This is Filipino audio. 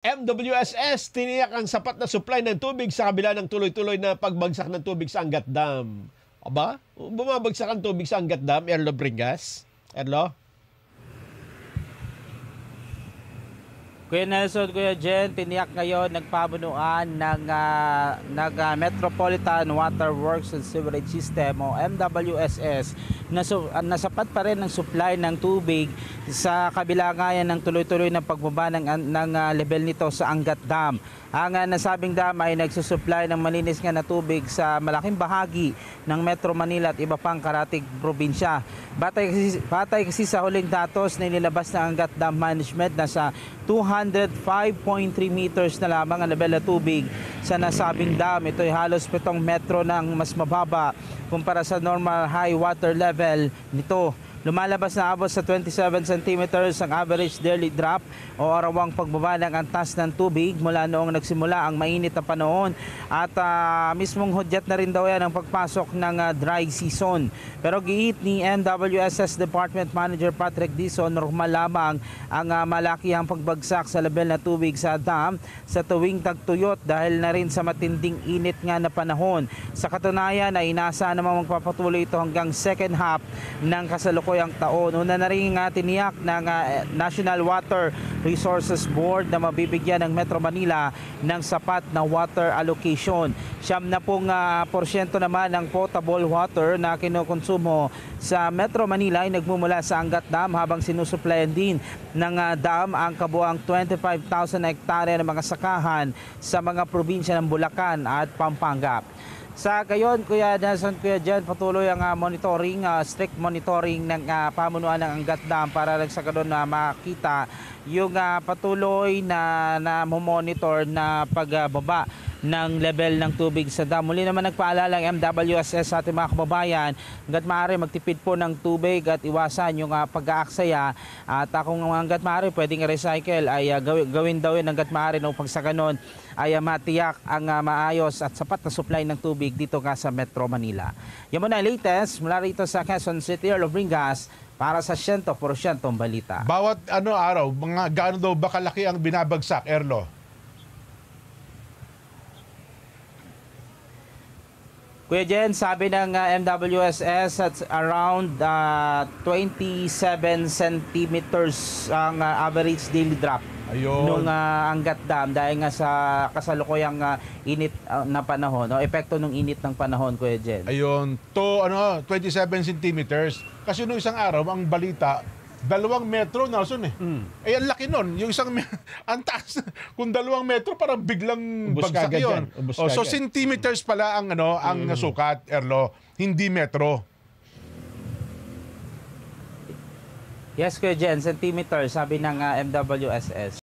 MWSS tiniyak ang sapat na supply ng tubig sa kabila ng tuloy-tuloy na pagbagsak ng tubig sa Angat Dam. Aba, bumabagsak ang tubig sa Angat Dam, Erlo Bringas? Erlo? Kuya Nelson, Kuya Jen, tiniyak ngayon nagpabunuan ng Metropolitan Water Works and Sewerage System o MWSS na sapat pa rin ang supply ng tubig sa kabila nga yan ng tuloy-tuloy na pagbaba ng level nito sa Angat Dam. Ang nasabing dam ay nagsusupply ng malinis nga na tubig sa malaking bahagi ng Metro Manila at iba pang karatig probinsya. Batay kasi sa huling datos na inilabas ng Angat Dam Management na sa 205.3 meters na lamang ang level na tubig sa nasabing dam. Ito ay halos 7 metro ng mas mababa kumpara sa normal high water level nito. Lumalabas na abot sa 27 centimeters ang average daily drop o arawang pagbaba ng antas ng tubig mula noong nagsimula ang mainit na panahon at mismong hudyat na rin daw yan ang pagpasok ng dry season. Pero giit ni MWSS Department Manager Patrick Dizon, normal lamang ang malakihang pagbagsak sa level na tubig sa dam sa tuwing tagtuyot dahil na rin sa matinding init nga na panahon. Sa katunayan ay inasa namang magpapatuloy ito hanggang second half ng kasalukuyang taon. Una na rin tiniyak ng National Water Resources Board na mabibigyan ng Metro Manila ng sapat na water allocation. 70% naman ng potable water na kinukonsumo sa Metro Manila ay nagmumula sa Angat Dam habang sinusuplayan din ng dam ang kabuang 25,000 hektarya ng mga sakahan sa mga probinsya ng Bulacan at Pampanga. Sa gayon, Kuya Nelson, Kuya Jen, patuloy ang strict monitoring ng pamunuan ng Angat Dam para lang sa ganun na makita yung patuloy na monitor na pagbaba ng level ng tubig sa dam. Muli naman nagpaalala ang MWSS sa ating mga kababayan, hanggat maaari magtipid po ng tubig at iwasan yung pag-aaksaya at kung hanggat maaari pwedeng recycle ay gawin daw yun hanggat maaari upang sa ganon ay matiyak ang maayos at sapat na supply ng tubig dito nga sa Metro Manila. Yan muna latest mula rito sa Quezon City, Erlo Bringas para sa 100% balita. Bawat araw, mga gaano daw ba kalaki ang binabagsak, Erlo? Kuya Jen, sabi ng MWSS at around 27 centimeters ang average daily drop. Ayun. Nung Angat Dam dahil nga sa kasalukuyang init na panahon o epekto ng init ng panahon, Kuya Jen. Ayun, 27 centimeters. Kasi nung isang araw, ang balita, 2 metro, Nelson eh. Eh, ang laki nun. Yung ang taas. Kung 2 metro, parang biglang Ubus bagsak kagad yun. yan. Ubus So, kagad. centimeters pala ang, ang sukat, Erlo. Hindi metro. Yes, Kuya Jen, centimeters, sabi ng MWSS.